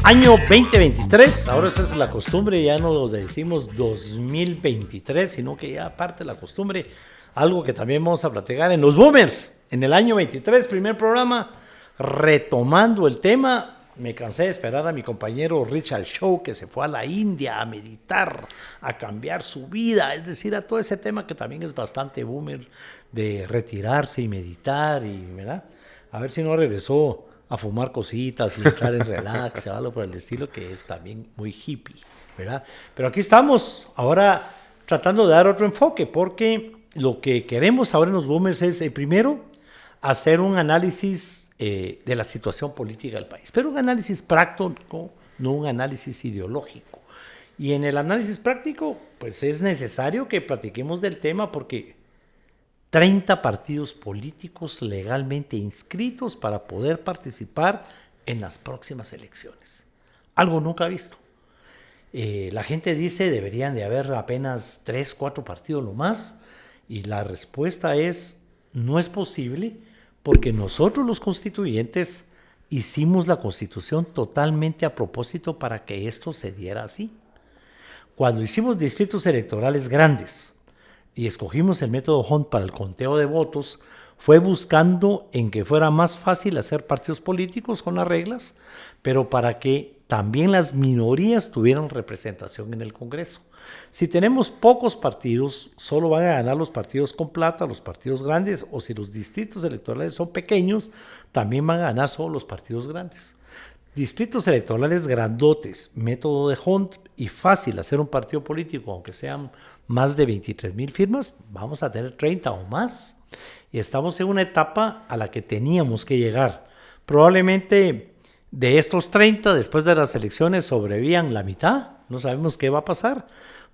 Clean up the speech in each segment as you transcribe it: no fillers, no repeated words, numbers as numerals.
Año 2023, ahora esa es la costumbre, ya no lo decimos 2023, sino que ya parte de la costumbre, algo que también vamos a platicar en los Boomers, en el año 23, primer programa, retomando el tema. Me cansé de esperar a mi compañero Richard Shaw, que se fue a la India a meditar, a cambiar su vida, es decir, a todo ese tema que también es bastante boomer, de retirarse y meditar, y ¿verdad? A ver si no regresó a fumar cositas y entrar en relax o algo por el estilo, que es también muy hippie, ¿verdad? Pero aquí estamos, ahora tratando de dar otro enfoque, porque lo que queremos ahora en los Boomers es, primero, hacer un análisis de la situación política del país, pero un análisis práctico, no un análisis ideológico. Y en el análisis práctico, pues es necesario que platiquemos del tema, porque 30 partidos políticos legalmente inscritos para poder participar en las próximas elecciones. Algo nunca visto. La gente dice deberían de haber apenas 3, 4 partidos lo más, y la respuesta es, no es posible, porque nosotros los constituyentes hicimos la Constitución totalmente a propósito para que esto se diera así. Cuando hicimos distritos electorales grandes y escogimos el método Hunt para el conteo de votos, fue buscando en que fuera más fácil hacer partidos políticos con las reglas, pero para que también las minorías tuvieran representación en el Congreso. Si tenemos pocos partidos, solo van a ganar los partidos con plata, los partidos grandes, o si los distritos electorales son pequeños, también van a ganar solo los partidos grandes. Distritos electorales grandotes, método de Hunt, y fácil hacer un partido político, aunque sean más de 23,000 firmas, vamos a tener 30 o más. Y estamos en una etapa a la que teníamos que llegar. Probablemente de estos 30, después de las elecciones, sobrevivan la mitad. No sabemos qué va a pasar,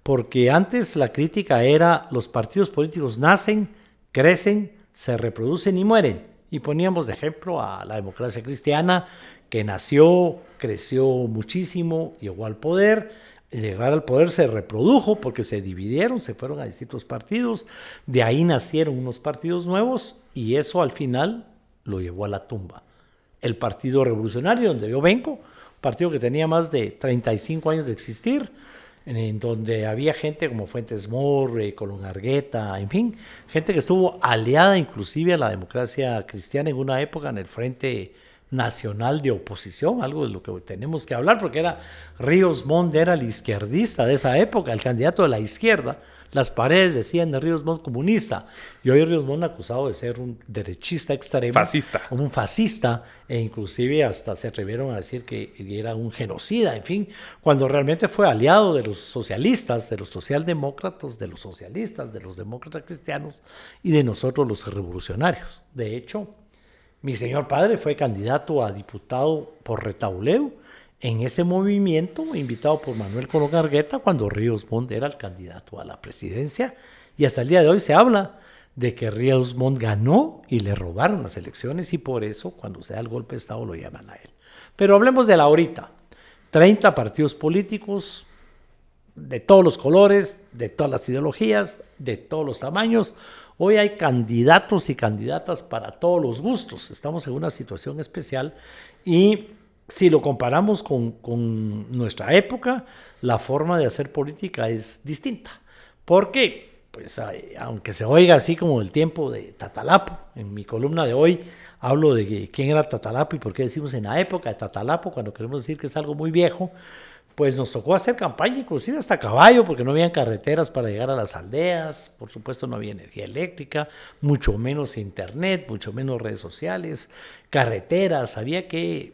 porque antes la crítica era: los partidos políticos nacen, crecen, se reproducen y mueren. Y poníamos de ejemplo a la democracia cristiana, que nació, creció muchísimo, llegó al poder. Llegar al poder se reprodujo porque se dividieron, se fueron a distintos partidos, de ahí nacieron unos partidos nuevos, y eso al final lo llevó a la tumba. El Partido Revolucionario, donde yo vengo, partido que tenía más de 35 años de existir, en donde había gente como Fuentes Mohr, Colón Argueta, en fin, gente que estuvo aliada inclusive a la democracia cristiana en una época en el Frente Nacional de Oposición, algo de lo que tenemos que hablar, porque Ríos Montt era el izquierdista de esa época, el candidato de la izquierda. Las paredes decían de Ríos Montt comunista, y hoy Ríos Montt acusado de ser un derechista extremo, fascista, un fascista, e inclusive hasta se atrevieron a decir que era un genocida, en fin, cuando realmente fue aliado de los socialistas, de los socialdemócratas, de los socialistas, de los demócratas cristianos y de nosotros los revolucionarios. De hecho, mi señor padre fue candidato a diputado por Retauleu en ese movimiento, invitado por Manuel Colón Argueta, cuando Ríos Montt era el candidato a la presidencia, y hasta el día de hoy se habla de que Ríos Montt ganó y le robaron las elecciones, y por eso cuando se da el golpe de Estado lo llaman a él. Pero hablemos de la ahorita. 30 partidos políticos de todos los colores, de todas las ideologías, de todos los tamaños. Hoy hay candidatos y candidatas para todos los gustos. Estamos en una situación especial, y si lo comparamos con nuestra época, la forma de hacer política es distinta. Porque, pues, aunque se oiga así como el tiempo de Tatalapo, en mi columna de hoy hablo de quién era Tatalapo y por qué decimos en la época de Tatalapo, cuando queremos decir que es algo muy viejo. Pues nos tocó hacer campaña, inclusive hasta a caballo, porque no habían carreteras para llegar a las aldeas, por supuesto no había energía eléctrica, mucho menos internet, mucho menos redes sociales, carreteras, había que...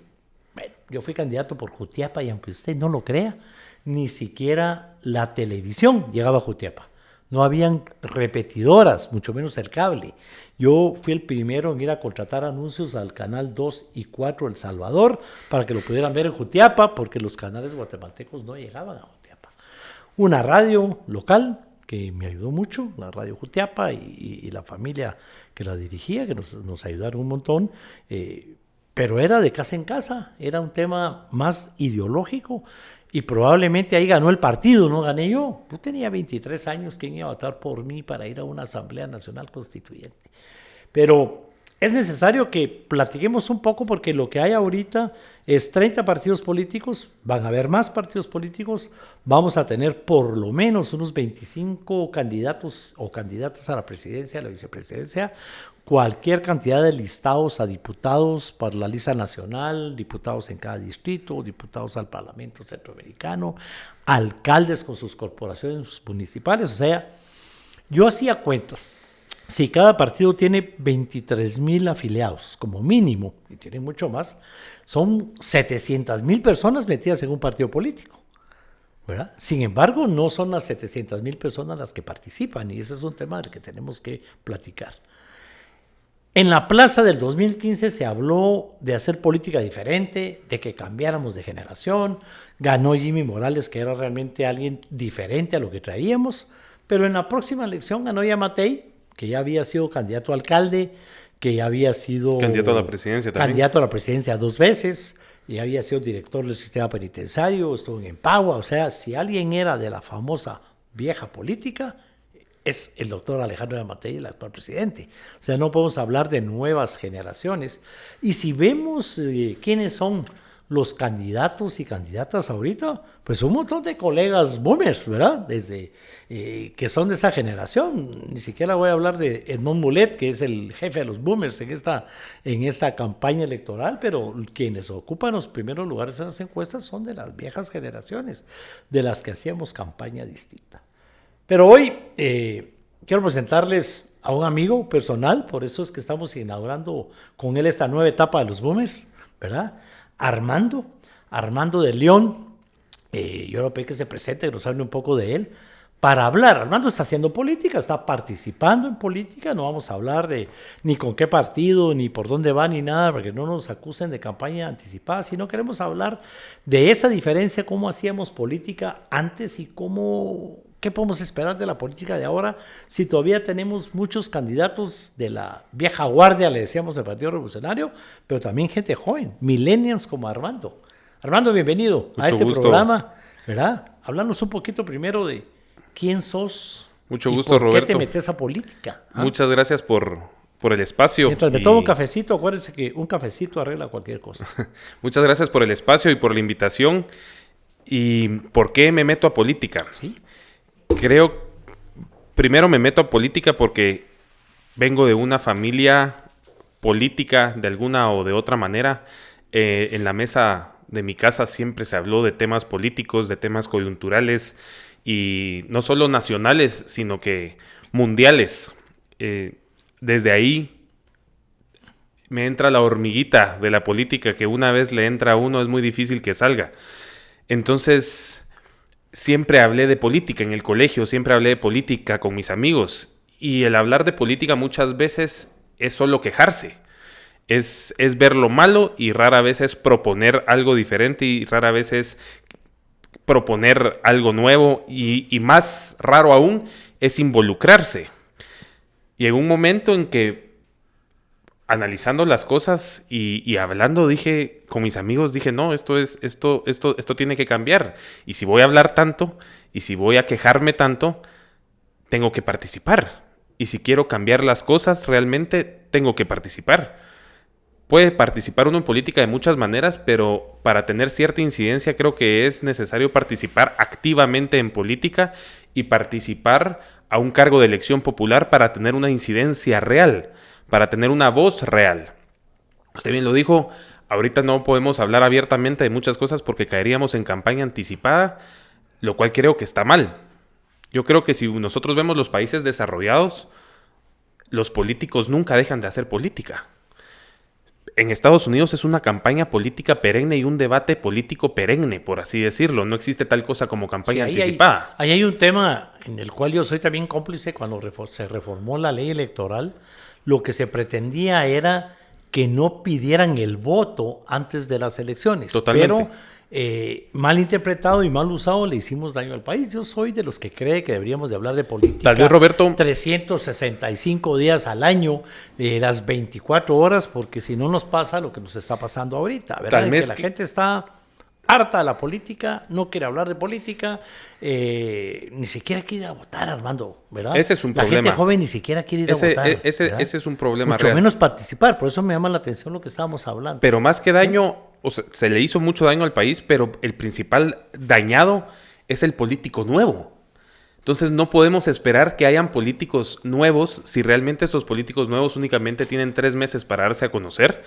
Bueno, yo fui candidato por Jutiapa, y aunque usted no lo crea, ni siquiera la televisión llegaba a Jutiapa. No habían repetidoras, mucho menos el cable. Yo fui el primero en ir a contratar anuncios al canal 2 y 4 El Salvador para que lo pudieran ver en Jutiapa, porque los canales guatemaltecos no llegaban a Jutiapa. Una radio local que me ayudó mucho, la Radio Jutiapa, y la familia que la dirigía, que nos ayudaron un montón, pero era de casa en casa, era un tema más ideológico. Y probablemente ahí ganó el partido, no gané yo. Yo tenía 23 años, ¿quién iba a votar por mí para ir a una Asamblea Nacional Constituyente? Pero es necesario que platiquemos un poco porque lo que hay ahorita es 30 partidos políticos, van a haber más partidos políticos, vamos a tener por lo menos unos 25 candidatos o candidatas a la presidencia, a la vicepresidencia, cualquier cantidad de listados a diputados para la lista nacional, diputados en cada distrito, diputados al Parlamento Centroamericano, alcaldes con sus corporaciones municipales, o sea, yo hacía cuentas. Si cada partido tiene 23,000 afiliados, como mínimo, y tienen mucho más, son 700,000 personas metidas en un partido político, ¿verdad? Sin embargo, no son las 700,000 personas las que participan, y ese es un tema del que tenemos que platicar. En la plaza del 2015 se habló de hacer política diferente, de que cambiáramos de generación, ganó Jimmy Morales, que era realmente alguien diferente a lo que traíamos, pero en la próxima elección ganó Yamatei, que ya había sido candidato a alcalde, que ya había sido candidato a la presidencia también. Candidato a la presidencia 2 veces, y había sido director del sistema penitenciario, estuvo en Empagua. O sea, si alguien era de la famosa vieja política, es el doctor Alejandro Yamatei, el actual presidente. O sea, no podemos hablar de nuevas generaciones. Y si vemos quiénes son los candidatos y candidatas ahorita, pues un montón de colegas boomers, ¿verdad? Desde que son de esa generación. Ni siquiera voy a hablar de Edmond Mulet, que es el jefe de los boomers en esta campaña electoral, pero quienes ocupan los primeros lugares en las encuestas son de las viejas generaciones, de las que hacíamos campaña distinta. Pero hoy quiero presentarles a un amigo personal, por eso es que estamos inaugurando con él esta nueva etapa de los boomers, ¿verdad? Armando de León. Yo le pedí que se presente, que nos hable un poco de él, para hablar. Armando está haciendo política, está participando en política, no vamos a hablar de ni con qué partido, ni por dónde va, ni nada, porque no nos acusen de campaña anticipada, sino queremos hablar de esa diferencia, cómo hacíamos política antes y qué podemos esperar de la política de ahora, si todavía tenemos muchos candidatos de la vieja guardia, le decíamos del Partido Revolucionario, pero también gente joven, millennials como Armando. Armando, bienvenido a este programa, ¿verdad? Háblanos un poquito primero de quién sos. Mucho gusto, Roberto. ¿Por qué te metes a política? Muchas gracias por el espacio. Mientras me tomo un cafecito, acuérdense que un cafecito arregla cualquier cosa. Muchas gracias por el espacio y por la invitación. ¿Y por qué me meto a política? Sí. Primero me meto a política porque vengo de una familia política de alguna o de otra manera. En la mesa de mi casa siempre se habló de temas políticos, de temas coyunturales y no solo nacionales, sino que mundiales. Desde ahí me entra la hormiguita de la política, que una vez le entra a uno es muy difícil que salga. Entonces, siempre hablé de política en el colegio, siempre hablé de política con mis amigos. Y el hablar de política muchas veces es solo quejarse. Es ver lo malo y rara vez es proponer algo diferente y rara vez es proponer algo nuevo y más raro aún es involucrarse. Y en un momento en que analizando las cosas y hablando con mis amigos, dije, no, esto tiene que cambiar. Y si voy a hablar tanto y si voy a quejarme tanto, tengo que participar. Y si quiero cambiar las cosas, realmente tengo que participar. Puede participar uno en política de muchas maneras, pero para tener cierta incidencia creo que es necesario participar activamente en política y participar a un cargo de elección popular para tener una incidencia real, para tener una voz real. Usted bien lo dijo, ahorita no podemos hablar abiertamente de muchas cosas porque caeríamos en campaña anticipada, lo cual creo que está mal. Yo creo que si nosotros vemos los países desarrollados, los políticos nunca dejan de hacer política. En Estados Unidos es una campaña política perenne y un debate político perenne, por así decirlo. No existe tal cosa como campaña anticipada. Ahí hay un tema en el cual yo soy también cómplice. Cuando se reformó la ley electoral, lo que se pretendía era que no pidieran el voto antes de las elecciones. Totalmente. Pero mal interpretado y mal usado le hicimos daño al país. Yo soy de los que cree que deberíamos de hablar de política. Tal vez, Roberto, 365 días al año, las 24 horas, porque si no nos pasa lo que nos está pasando ahorita, ¿verdad? Tal vez que la gente está harta de la política, no quiere hablar de política, ni siquiera quiere ir a votar, Armando, ¿verdad? Ese es un problema. La gente joven ni siquiera quiere ir a votar. Ese es un problema Mucho real. menos participar, por eso me llama la atención lo que estábamos hablando. Pero más que daño, o sea, se le hizo mucho daño al país, pero el principal dañado es el político nuevo. Entonces no podemos esperar que hayan políticos nuevos si realmente estos políticos nuevos únicamente tienen 3 meses para darse a conocer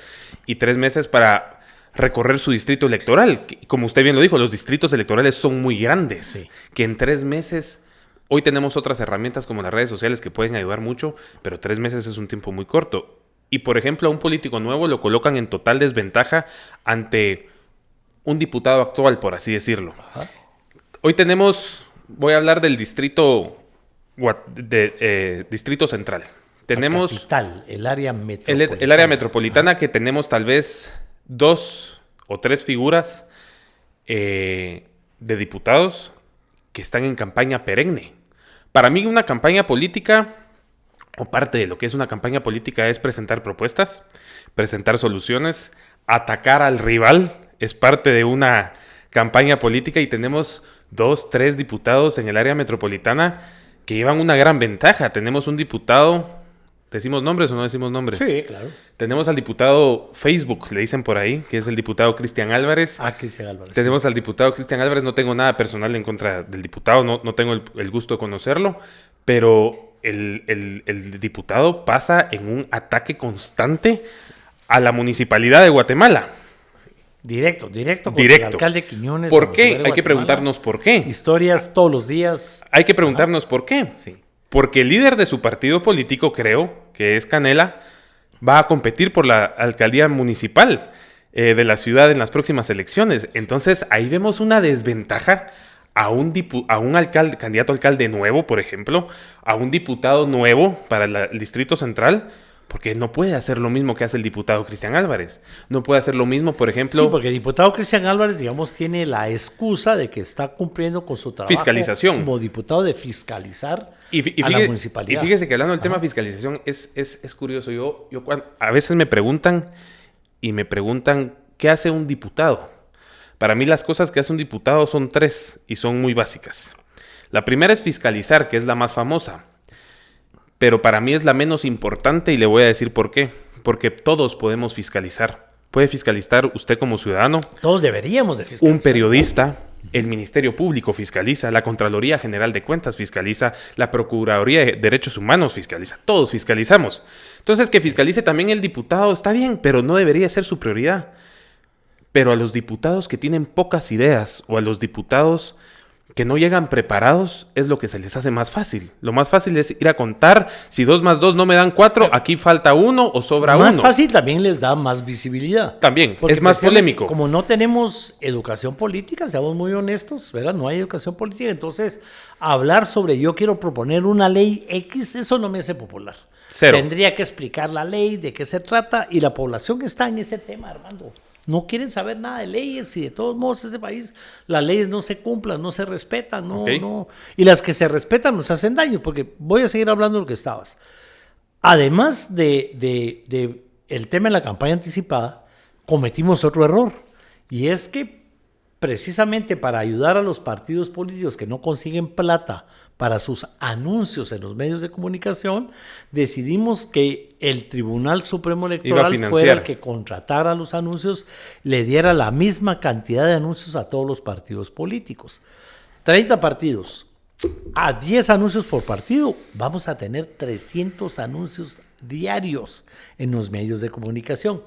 y 3 meses para recorrer su distrito electoral. Como usted bien lo dijo, los distritos electorales son muy grandes. Sí. Que en 3 meses, hoy tenemos otras herramientas como las redes sociales que pueden ayudar mucho, pero 3 meses es un tiempo muy corto. Y por ejemplo, a un político nuevo lo colocan en total desventaja ante un diputado actual, por así decirlo. Ajá. Hoy tenemos, voy a hablar del distrito central. Tenemos La capital, el área metropolitana. el área metropolitana, que tenemos tal vez 2 o 3 figuras de diputados que están en campaña perenne. Para mí una campaña política, o parte de lo que es una campaña política, es presentar propuestas, presentar soluciones, atacar al rival, es parte de una campaña política, y tenemos 2, 3 diputados en el área metropolitana que llevan una gran ventaja. Tenemos un diputado, ¿decimos nombres o no decimos nombres? Sí, claro. Tenemos al diputado Facebook, le dicen por ahí, que es el diputado Cristian Álvarez. Cristian Álvarez. Tenemos al diputado Cristian Álvarez. No tengo nada personal en contra del diputado, no tengo el gusto de conocerlo, pero el diputado pasa en un ataque constante a la municipalidad de Guatemala. Directo contra el alcalde Quiñones. ¿Por qué? Hay que preguntarnos por qué. Historias todos los días. Hay que preguntarnos por qué. Sí. Porque el líder de su partido político, creo que es Canela, va a competir por la alcaldía municipal de la ciudad en las próximas elecciones. Entonces ahí vemos una desventaja a un candidato a alcalde nuevo, por ejemplo, a un diputado nuevo para el Distrito Central, porque no puede hacer lo mismo que hace el diputado Cristian Álvarez. No puede hacer lo mismo, por ejemplo... Sí, porque el diputado Cristian Álvarez, digamos, tiene la excusa de que está cumpliendo con su trabajo fiscalización como diputado de fiscalizar y a la municipalidad. Y fíjese que hablando del tema fiscalización, es curioso. A veces me preguntan ¿qué hace un diputado? Para mí las cosas que hace un diputado son 3 y son muy básicas. La primera es fiscalizar, que es la más famosa. Pero para mí es la menos importante, y le voy a decir por qué. Porque todos podemos fiscalizar. Puede fiscalizar usted como ciudadano. Todos deberíamos de fiscalizar. Un periodista, el Ministerio Público fiscaliza, la Contraloría General de Cuentas fiscaliza, la Procuraduría de Derechos Humanos fiscaliza. Todos fiscalizamos. Entonces, que fiscalice también el diputado está bien, pero no debería ser su prioridad. Pero a los diputados que tienen pocas ideas, o a los diputados que no llegan preparados, es lo que se les hace más fácil. Lo más fácil es ir a contar, si 2 más 2 no me dan 4, aquí falta 1 o sobra 1. Más fácil también les da más visibilidad. También, porque es más polémico. Como no tenemos educación política, seamos muy honestos, ¿verdad? No hay educación política, entonces hablar sobre yo quiero proponer una ley X, eso no me hace popular. 0. Tendría que explicar la ley, de qué se trata, y la población está en ese tema, Armando. No quieren saber nada de leyes, y de todos modos ese país las leyes no se cumplan, no se respetan, no. Y las que se respetan nos hacen daño, porque voy a seguir hablando de lo que estabas. Además de el tema de la campaña anticipada, cometimos otro error, y es que precisamente para ayudar a los partidos políticos que no consiguen plata para sus anuncios en los medios de comunicación, decidimos que el Tribunal Supremo Electoral fuera el que contratara los anuncios, le diera la misma cantidad de anuncios a todos los partidos políticos. 30 partidos, a 10 anuncios por partido, vamos a tener 300 anuncios diarios en los medios de comunicación.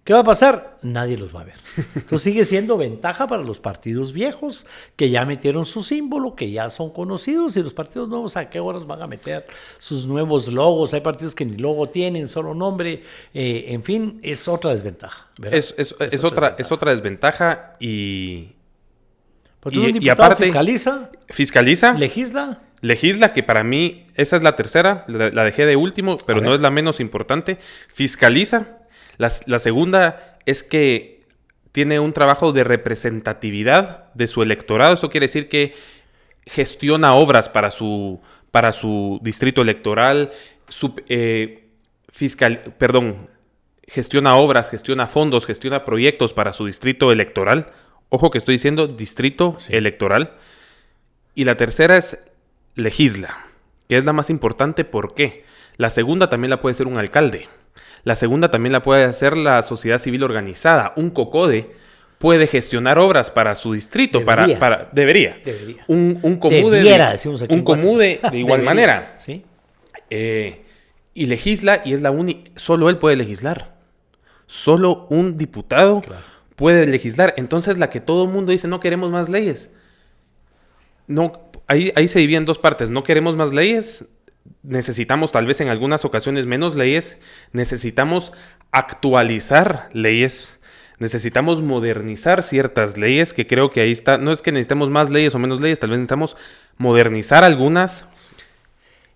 ¿Qué va a pasar? Nadie los va a ver. Entonces sigue siendo ventaja para los partidos viejos que ya metieron su símbolo, que ya son conocidos, y los partidos nuevos ¿a qué horas van a meter sus nuevos logos? Hay partidos que ni logo tienen, solo nombre. En fin, es otra desventaja, ¿verdad? Es otra desventaja y aparte fiscaliza, legisla, que para mí esa es la tercera, la dejé de último, pero no es la menos importante. Fiscaliza. La segunda es que tiene un trabajo de representatividad de su electorado. Eso quiere decir que gestiona obras para su distrito electoral, gestiona obras, gestiona fondos, gestiona proyectos para su distrito electoral. Ojo que estoy diciendo distrito electoral. Y la tercera es legisla, que es la más importante. ¿Por qué? La segunda también la puede hacer un alcalde. La segunda también la puede hacer la sociedad civil organizada. Un COCODE puede gestionar obras para su distrito. Debería. Un COMUDE de igual manera. ¿Sí? Y legisla, y es la única. Solo él puede legislar. Solo un diputado puede legislar. Entonces, la que todo el mundo dice, no queremos más leyes. No, ahí se divide en dos partes. No queremos más leyes. Necesitamos tal vez en algunas ocasiones menos leyes. Necesitamos actualizar leyes. Necesitamos modernizar ciertas leyes, que creo que ahí está. No es que necesitemos más leyes o menos leyes, tal vez necesitamos modernizar algunas.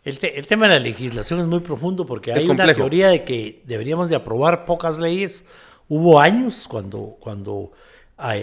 El tema de la legislación es muy profundo porque hay una teoría de que deberíamos de aprobar pocas leyes. Hubo años cuando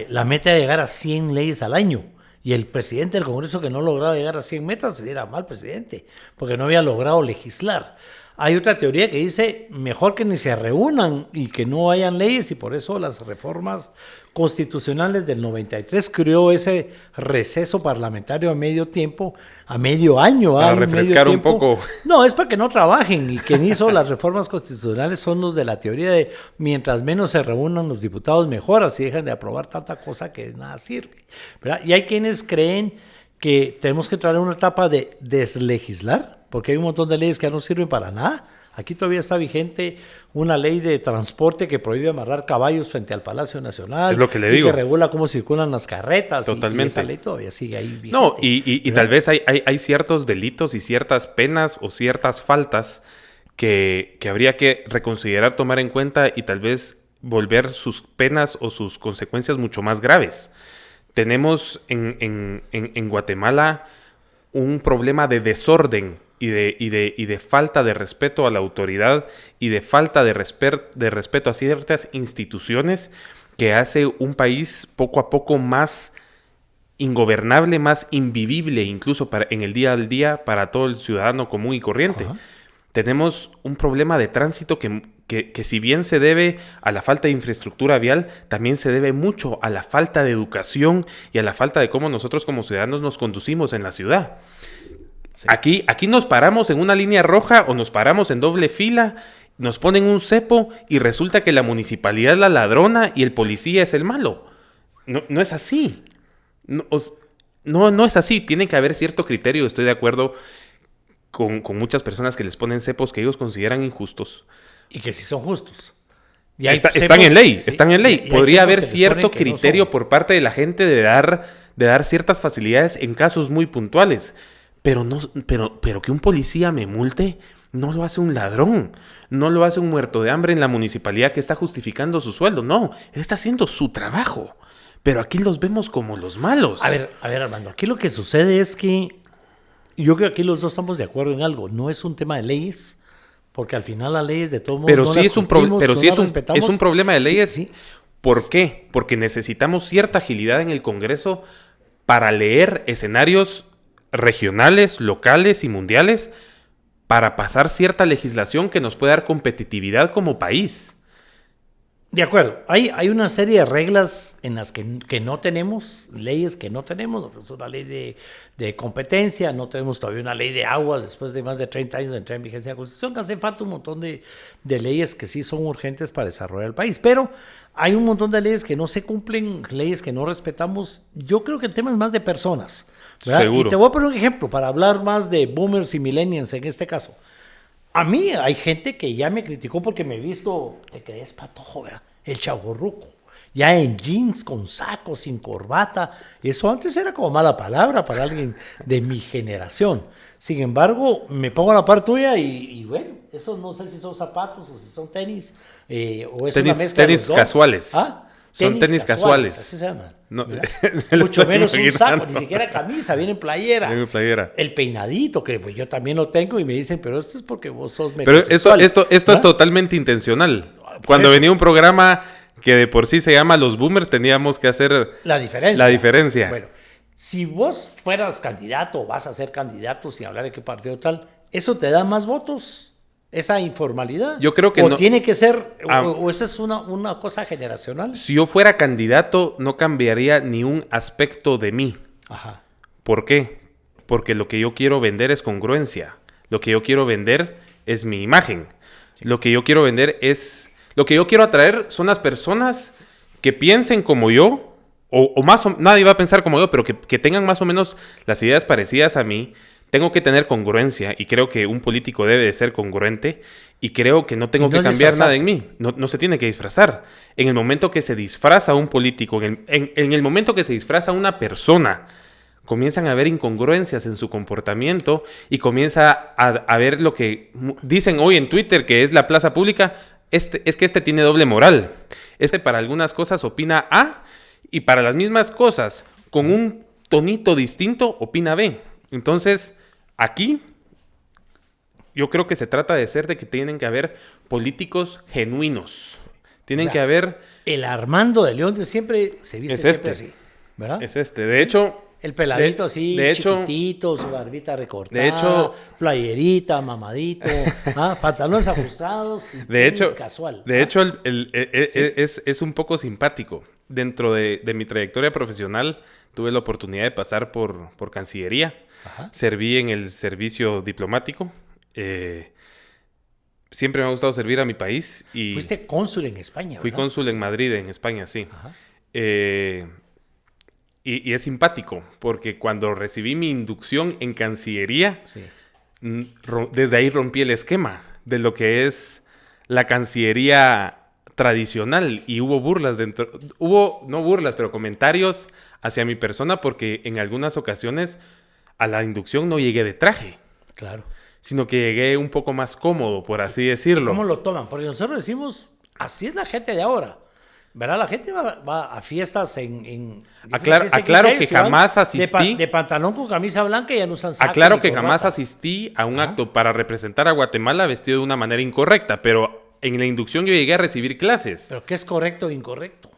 la meta era llegar a 100 leyes al año. Y el presidente del Congreso que no lograba llegar a 100 metas era mal presidente, porque no había logrado legislar. Hay otra teoría que dice mejor que ni se reúnan y que no hayan leyes, y por eso las reformas constitucionales del 93 creó ese receso parlamentario a medio tiempo, a medio año. Para refrescar un poco. No, es para que no trabajen, y quien hizo las reformas constitucionales son los de la teoría de mientras menos se reúnan los diputados mejor, así dejan de aprobar tanta cosa que nada sirve, ¿verdad? Y hay quienes creen que tenemos que entrar en una etapa de deslegislar, porque hay un montón de leyes que ya no sirven para nada. Aquí todavía está vigente una ley de transporte que prohíbe amarrar caballos frente al Palacio Nacional. Es lo que le digo. Que regula cómo circulan las carretas. Totalmente. Y esa ley todavía sigue ahí vigente. No, y tal vez hay ciertos delitos y ciertas penas o ciertas faltas que habría que reconsiderar, tomar en cuenta y tal vez volver sus penas o sus consecuencias mucho más graves. Tenemos en Guatemala un problema de desorden y de falta de respeto a la autoridad y de falta de respeto a ciertas instituciones que hace un país poco a poco más ingobernable, más invivible, incluso en el día al día para todo el ciudadano común y corriente. Uh-huh. Tenemos un problema de tránsito que si bien se debe a la falta de infraestructura vial, también se debe mucho a la falta de educación y a la falta de cómo nosotros como ciudadanos nos conducimos en la ciudad. Sí. Aquí nos paramos en una línea roja o nos paramos en doble fila, nos ponen un cepo y resulta que la municipalidad es la ladrona y el policía es el malo. No es así. No es así. Tiene que haber cierto criterio. Estoy de acuerdo con muchas personas que les ponen cepos que ellos consideran injustos. Y que sí son justos. Están en ley, sí, están en ley. Podría haber cierto criterio no por parte de la gente de dar ciertas facilidades en casos muy puntuales. Pero que un policía me multe no lo hace un ladrón. No lo hace un muerto de hambre en la municipalidad que está justificando su sueldo. No, él está haciendo su trabajo. Pero aquí los vemos como los malos. A ver, Armando, aquí lo que sucede es que yo creo que aquí los dos estamos de acuerdo en algo. No es un tema de leyes, porque al final las leyes de todo mundo pero no sí las cumplimos, pero no sí las es respetamos. Un problema de leyes. Sí. ¿Por qué? Porque necesitamos cierta agilidad en el Congreso para leer escenarios regionales, locales y mundiales, para pasar cierta legislación que nos pueda dar competitividad como país. De acuerdo, hay una serie de reglas en las que no tenemos, leyes que no tenemos. No tenemos una ley de competencia, no tenemos todavía una ley de aguas después de más de 30 años de entrar en vigencia de la Constitución, que hace falta un montón de leyes que sí son urgentes para desarrollar el país, pero hay un montón de leyes que no se cumplen, leyes que no respetamos. Yo creo que el tema es más de personas, ¿verdad? Seguro. Y te voy a poner un ejemplo para hablar más de boomers y millennials en este caso. A mí hay gente que ya me criticó porque me he visto, te quedé patojo, ¿verdad? El chavorruco, ya en jeans, con saco, sin corbata. Eso antes era como mala palabra para alguien de mi generación. Sin embargo, me pongo a la par tuya y bueno, eso no sé si son zapatos o si son tenis o es una mezcla de los dos. Casuales. ¿Ah? Son tenis casuales. Así se llaman. No, mucho menos un saco, ni siquiera camisa, viene en playera. Viene en playera. El peinadito, que pues, yo también lo tengo y me dicen, pero esto es porque vos sos Pero metrosexual. esto es totalmente intencional. Cuando venía un programa que de por sí se llama Los Boomers, teníamos que hacer la diferencia. Bueno, si vos fueras candidato o vas a ser candidato sin hablar de qué partido tal, eso te da más votos esa informalidad? Yo creo que ¿O no. tiene que ser, o esa es una cosa generacional? Si yo fuera candidato, no cambiaría ni un aspecto de mí. Ajá. ¿Por qué? Porque lo que yo quiero vender es congruencia. Lo que yo quiero vender es mi imagen. Sí. Lo que yo quiero vender es... Lo que yo quiero atraer son las personas que piensen como yo, nadie va a pensar como yo, pero que tengan más o menos las ideas parecidas a mí. Tengo que tener congruencia y creo que un político debe de ser congruente y creo que no tengo que cambiar nada en mí. No se tiene que disfrazar. En el momento que se disfraza un político, en el momento que se disfraza una persona, comienzan a haber incongruencias en su comportamiento y comienza a ver lo que dicen hoy en Twitter, que es la plaza pública. Es que este tiene doble moral. Para algunas cosas opina A y para las mismas cosas, con un tonito distinto, opina B. Entonces, aquí yo creo que se trata de que tienen que haber políticos genuinos. Tienen que haber... El Armando de León de siempre se viste siempre así, ¿verdad? Es de hecho... El peladito así, chiquitito, su barbita recortada, de hecho, playerita, mamadito, pantalones ajustados y casual. De hecho, es un poco simpático. Dentro de mi trayectoria profesional, tuve la oportunidad de pasar por Cancillería. Ajá. Serví en el servicio diplomático. Siempre me ha gustado servir a mi país. Fuiste cónsul en España, Fui cónsul en Madrid, en España, sí. Ajá. Y es simpático, porque cuando recibí mi inducción en Cancillería, sí, desde ahí rompí el esquema de lo que es la Cancillería tradicional. Y hubo burlas no burlas, pero comentarios hacia mi persona, porque en algunas ocasiones a la inducción no llegué de traje. Claro. Sino que llegué un poco más cómodo, por así decirlo. ¿Cómo lo toman? Porque nosotros decimos, así es la gente de ahora. ¿Verdad? La gente va a fiestas Aclaro que jamás asistí... De pantalón con camisa blanca y ya no usan saco. Aclaro que jamás asistí a un acto para representar a Guatemala vestido de una manera incorrecta, pero en la inducción yo llegué a recibir clases. ¿Pero qué es correcto o incorrecto?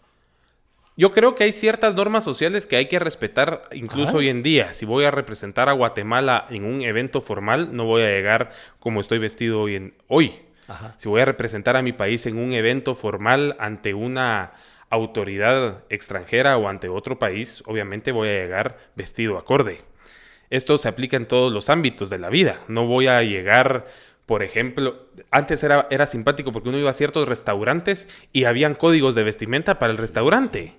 Yo creo que hay ciertas normas sociales que hay que respetar incluso hoy en día. Si voy a representar a Guatemala en un evento formal, no voy a llegar como estoy vestido hoy. Ajá. Si voy a representar a mi país en un evento formal ante una autoridad extranjera o ante otro país, obviamente voy a llegar vestido acorde. Esto se aplica en todos los ámbitos de la vida. No voy a llegar, por ejemplo, antes era simpático porque uno iba a ciertos restaurantes y habían códigos de vestimenta para el restaurante.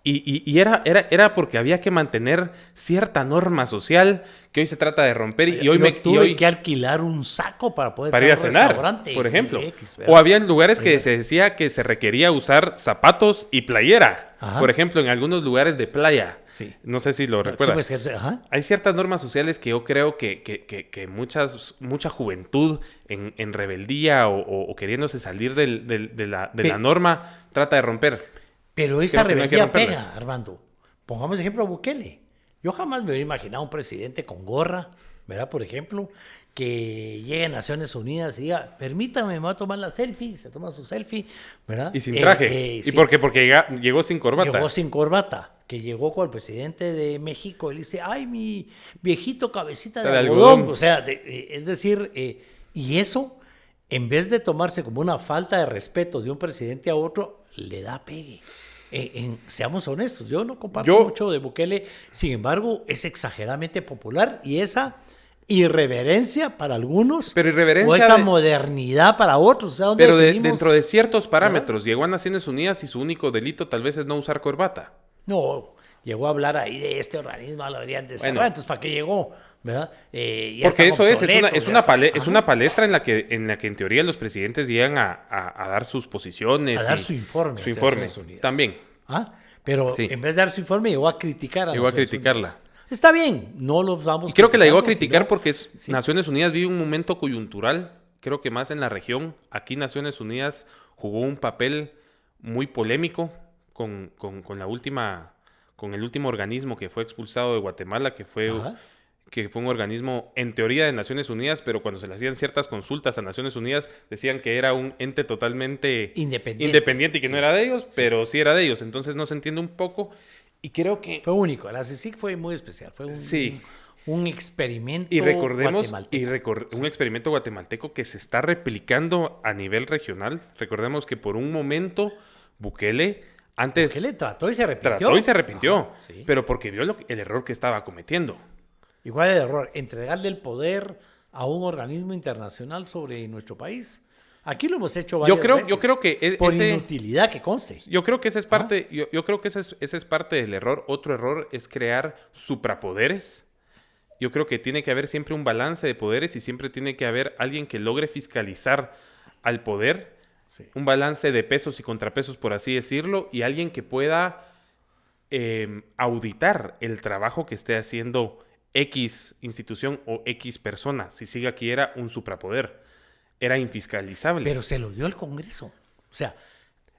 Y era porque había que mantener cierta norma social que hoy se trata de romper. Y hoy tuve que alquilar un saco para poder ir a cenar, por ejemplo. O había lugares que se decía que se requería usar zapatos y playera. Ajá. Por ejemplo, en algunos lugares de playa. Sí. No sé si lo recuerdas. Sí, pues, hay ciertas normas sociales que yo creo que mucha juventud en rebeldía o queriéndose salir de la norma trata de romper. Pero esa rebeldía pega, Armando. Pongamos ejemplo a Bukele. Yo jamás me hubiera imaginado un presidente con gorra, ¿verdad? Por ejemplo, que llegue a Naciones Unidas y diga, permítame, me voy a tomar la selfie, se toma su selfie, ¿verdad? Y sin traje. ¿Y sí. Porque llegó sin corbata? Llegó sin corbata, que llegó con el presidente de México y le dice, ay, mi viejito cabecita de algodón. O sea, es decir, y eso, en vez de tomarse como una falta de respeto de un presidente a otro, le da pegue. Seamos honestos, yo no comparto mucho de Bukele, sin embargo, es exageradamente popular y esa irreverencia para algunos, pero irreverencia o esa modernidad para otros. O sea, pero dentro de ciertos parámetros, ¿verdad? Llegó a Naciones Unidas y su único delito tal vez es no usar corbata. No, llegó a hablar ahí de este organismo, lo deberían de cerrar, entonces ¿para qué llegó? ¿Verdad? Porque eso es una palestra en la que en teoría los presidentes llegan a dar sus posiciones. A dar su informe. Su informe, también. Pero sí, en vez de dar su informe, llegó a criticar Llegó a criticarla. Unidas. Está bien, no los vamos a creo que la llegó a criticar porque Naciones Unidas vive un momento coyuntural, creo que más en la región. Aquí Naciones Unidas jugó un papel muy polémico con el último organismo que fue expulsado de Guatemala, que fue un organismo en teoría de Naciones Unidas, pero cuando se le hacían ciertas consultas a Naciones Unidas decían que era un ente totalmente independiente y que no era de ellos, pero sí era de ellos. Entonces no se entiende un poco y creo que... Fue único, la CICIG fue muy especial, fue un experimento Y recordemos, guatemalteco. un experimento guatemalteco que se está replicando a nivel regional. Recordemos que por un momento Bukele antes ¿Qué le trató y se arrepintió? trató y se arrepintió, Ajá, sí. pero porque vio el error que estaba cometiendo. Igual el error, entregarle el poder a un organismo internacional sobre nuestro país. Aquí lo hemos hecho varias veces. Yo creo que por inutilidad que conste. Yo creo que esa es parte, yo creo que ese es parte del error. Otro error es crear suprapoderes. Yo creo que tiene que haber siempre un balance de poderes y siempre tiene que haber alguien que logre fiscalizar al poder, Sí. un balance de pesos y contrapesos, por así decirlo, y alguien que pueda auditar el trabajo que esté haciendo X institución o X persona. Si sigue aquí era un suprapoder, era infiscalizable. Pero se lo dio el Congreso. O sea,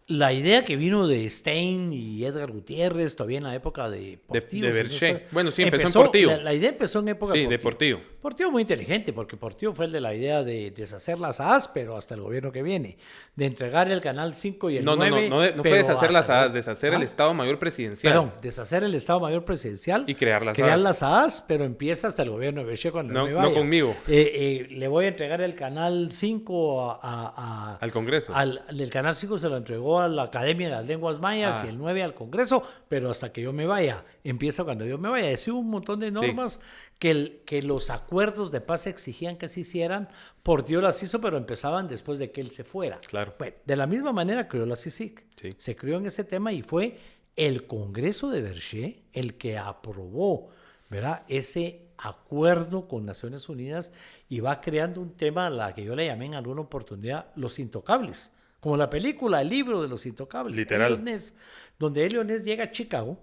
la idea que vino de Stein y Edgar Gutiérrez, todavía en la época de Portillo. De si no Berché. fue- Bueno, sí, empezó en Portillo. La idea empezó en época Sí, de de Portillo. Portillo muy inteligente, porque Portillo fue el de la idea de deshacer las AAS, pero hasta el gobierno que viene. De entregar el Canal 5 y el No 9. fue pero deshacer las hasta AAS, deshacer el Estado Mayor Presidencial. Perdón, deshacer el Estado Mayor Presidencial. Y crear las crear AAS. las AAS, pero empieza hasta el gobierno de Berché cuando No- me no vaya. conmigo. Le voy a entregar el Canal 5 Al Congreso. el Canal 5 se lo entregó a la Academia de las Lenguas Mayas y el 9 al Congreso, pero hasta que yo me vaya. Empieza cuando yo me vaya. Es un montón de normas que los acuerdos de paz exigían que se hicieran. Portillo las hizo, pero empezaban después de que él se fuera. Claro. Bueno, de la misma manera creó la CICIG. Sí. Se creó en ese tema y fue el Congreso de Berché el que aprobó, ¿verdad?, ese acuerdo con Naciones Unidas y va creando un tema a la que yo le llamé en alguna oportunidad Los Intocables, como la película, el libro de Los Intocables. Literal. Elliot Ness, donde Elliot Ness llega a Chicago,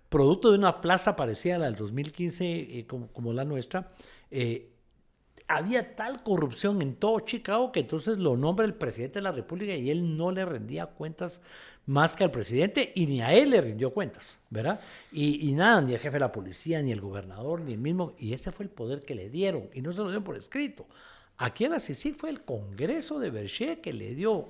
producto de una plaza parecida a la del 2015 como la nuestra. Había tal corrupción en todo Chicago que entonces lo nombra el presidente de la República y él no le rendía cuentas más que al presidente y ni a él le rindió cuentas, ¿verdad? Y nada, ni el jefe de la policía, ni el gobernador, ni el mismo, y ese fue el poder que le dieron y no se lo dieron por escrito. Aquí en la CICIG fue el Congreso de Berché que le dio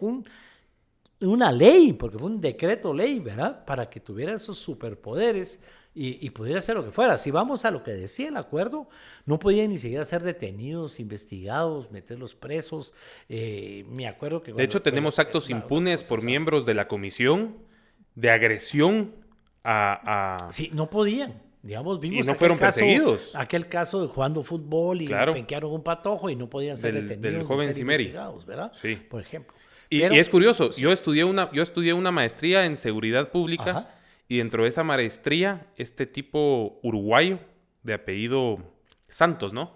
una ley, porque fue un decreto ley, ¿verdad?, para que tuviera esos superpoderes y pudiera hacer lo que fuera. Si vamos a lo que decía el acuerdo, no podían ni siquiera ser detenidos, investigados, meterlos presos. Me acuerdo que... De hecho, tenemos actos impunes por miembros de la comisión de agresión a... Sí, no podían. Digamos, vimos y no fueron perseguidos. Aquel caso de jugando fútbol y Claro. penquearon un patojo y no podían ser detenidos del joven ni ser Cimeri. investigados, ¿verdad? Sí. Por ejemplo. Y Pero- es curioso, yo estudié una maestría en seguridad pública. Ajá. Y dentro de esa maestría, este tipo uruguayo de apellido Santos, ¿no?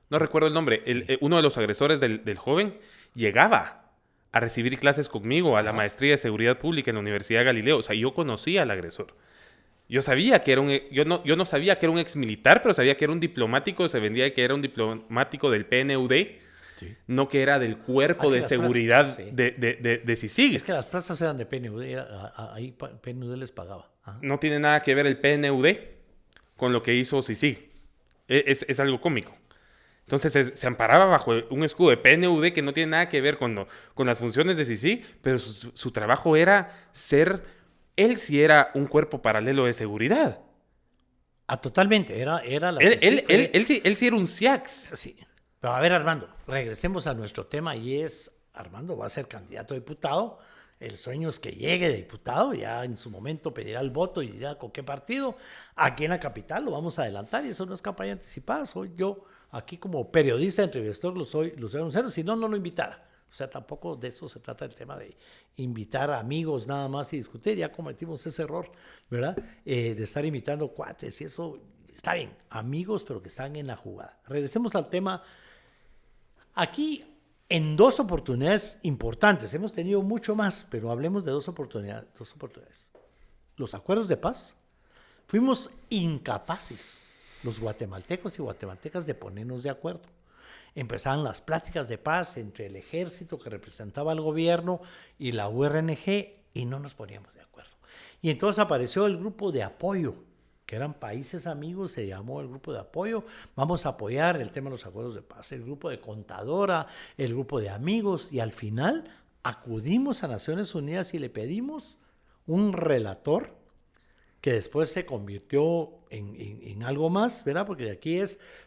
No recuerdo el nombre. Uno de los agresores del joven llegaba a recibir clases conmigo a la maestría de seguridad pública en la Universidad Galileo. O sea, yo conocía al agresor. Yo sabía que era yo no sabía que era un ex militar, pero sabía que era un diplomático. Se vendía que era un diplomático del PNUD, Sí. no que era del cuerpo Ah, sí, de las seguridad plazas, sí. de CICIG. Es que las plazas eran de PNUD, ahí PNUD les pagaba. Ajá. No tiene nada que ver el PNUD con lo que hizo CICIG. Es algo cómico. Entonces se amparaba bajo un escudo de PNUD que no tiene nada que ver con las funciones de CICIG, pero su trabajo era ser... Él sí era un cuerpo paralelo de seguridad. Totalmente, era la Él sí era un SIAX. Sí. Pero a ver, Armando, regresemos a nuestro tema y Armando va a ser candidato a diputado. El sueño es que llegue de diputado, ya en su momento pedirá el voto y dirá con qué partido. Aquí en la capital lo vamos a adelantar y eso no es campaña anticipada. Soy yo aquí como periodista, entrevistador, lo soy anunciando, si no, no lo invitara. O sea, tampoco de eso se trata el tema de invitar a amigos nada más y discutir. Ya cometimos ese error, ¿verdad? De estar invitando cuates y eso está bien. Amigos, pero que están en la jugada. Regresemos al tema. Aquí, en dos oportunidades importantes, hemos tenido mucho más, pero hablemos de dos oportunidades. Los acuerdos de paz. Fuimos incapaces, los guatemaltecos y guatemaltecas, de ponernos de acuerdo. Empezaban las pláticas de paz entre el ejército que representaba al gobierno y la URNG y no nos poníamos de acuerdo. Y entonces apareció el grupo de apoyo, que eran países amigos, se llamó el grupo de apoyo. Vamos a apoyar el tema de los acuerdos de paz. El grupo de contadora, el grupo de amigos, y al final acudimos a Naciones Unidas y le pedimos un relator que después se convirtió en algo más, ¿verdad? Porque aquí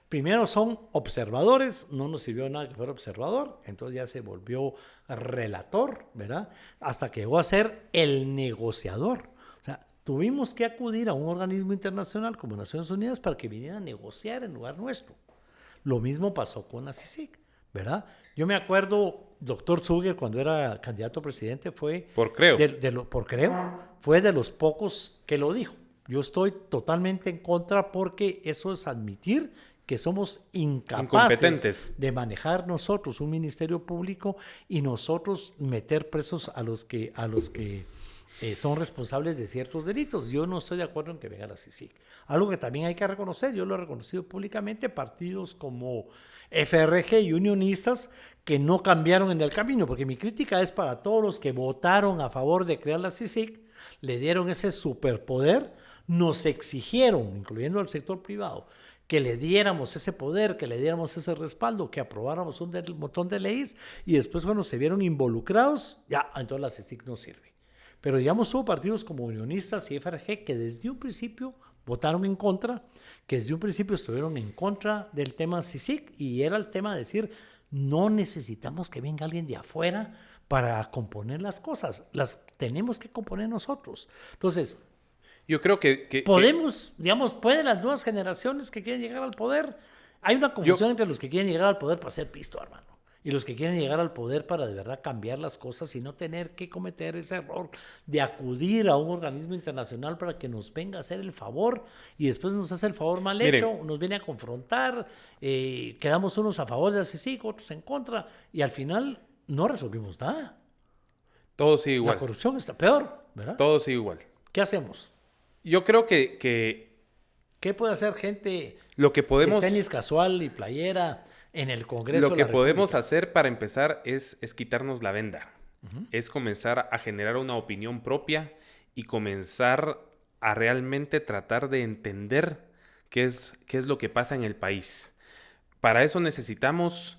primero son observadores, no nos sirvió nada que fuera observador, entonces ya se volvió relator, ¿verdad? Hasta que llegó a ser el negociador. O sea, tuvimos que acudir a un organismo internacional como Naciones Unidas para que viniera a negociar en lugar nuestro. Lo mismo pasó con la CICIG, ¿verdad? Yo me acuerdo, doctor Zuger, cuando era candidato a presidente, fue... Por creo. Fue de los pocos que lo dijo. Yo estoy totalmente en contra porque eso es admitir que somos incapaces de manejar nosotros un ministerio público y nosotros meter presos a los que son responsables de ciertos delitos. Yo no estoy de acuerdo en que venga la CICIG. Algo que también hay que reconocer, yo lo he reconocido públicamente, partidos como FRG y unionistas que no cambiaron en el camino, porque mi crítica es para todos los que votaron a favor de crear la CICIG, le dieron ese superpoder, nos exigieron, incluyendo al sector privado, que le diéramos ese poder, que le diéramos ese respaldo, que aprobáramos un montón de leyes y después cuando se vieron involucrados, ya, entonces la CICIG no sirve. Pero digamos, hubo partidos como unionistas y FRG que desde un principio votaron en contra, que desde un principio estuvieron en contra del tema CICIG y era el tema de decir, no necesitamos que venga alguien de afuera para componer las cosas, las tenemos que componer nosotros. Entonces, yo creo que podemos, digamos, pueden las nuevas generaciones que quieren llegar al poder. Hay una confusión entre los que quieren llegar al poder para ser pisto, hermano, y los que quieren llegar al poder para de verdad cambiar las cosas y no tener que cometer ese error de acudir a un organismo internacional para que nos venga a hacer el favor y después nos hace el favor mal hecho, nos viene a confrontar, quedamos unos a favor de la CICIG, otros en contra y al final no resolvimos nada. Todo sigue igual. La corrupción está peor, ¿verdad? Todo sigue igual. ¿Qué hacemos? Yo creo que ¿qué puede hacer gente lo que podemos, de tenis casual y playera en el Congreso? Lo que podemos hacer para empezar es quitarnos la venda. Es comenzar a generar una opinión propia y comenzar a realmente tratar de entender qué es lo que pasa en el país. Para eso necesitamos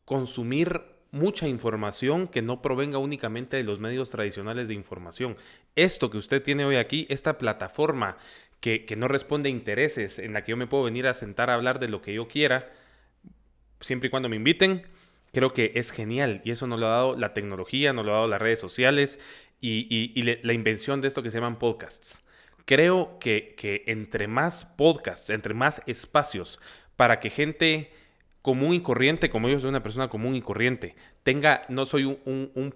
consumir mucha información que no provenga únicamente de los medios tradicionales de información. Esto que usted tiene hoy aquí, esta plataforma que no responde a intereses, en la que yo me puedo venir a sentar a hablar de lo que yo quiera, siempre y cuando me inviten, creo que es genial. Y eso nos lo ha dado la tecnología, nos lo ha dado las redes sociales y la invención de esto que se llaman podcasts. Creo que entre más podcasts, entre más espacios para que gente común y corriente, como yo soy una persona común y corriente, no soy un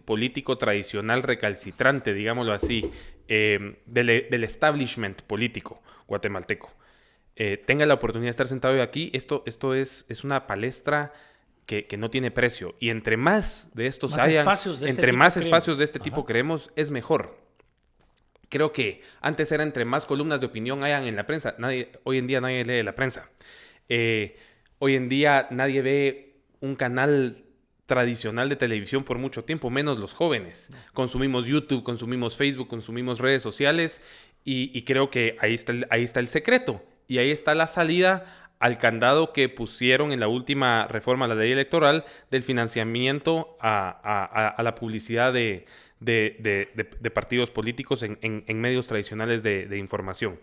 político tradicional recalcitrante, digámoslo así, del establishment político guatemalteco. Tenga la oportunidad de estar sentado hoy aquí, esto es una palestra que no tiene precio. Y entre más de estos hayan, entre más espacios de este tipo creemos, es mejor. Creo que antes era entre más columnas de opinión hayan en la prensa. Hoy en día nadie lee la prensa. Hoy en día nadie ve un canal tradicional de televisión por mucho tiempo, menos los jóvenes. Consumimos YouTube, consumimos Facebook, consumimos redes sociales y creo que ahí está el secreto. Y ahí está la salida al candado que pusieron en la última reforma a la ley electoral del financiamiento a la publicidad de partidos políticos en medios tradicionales de información.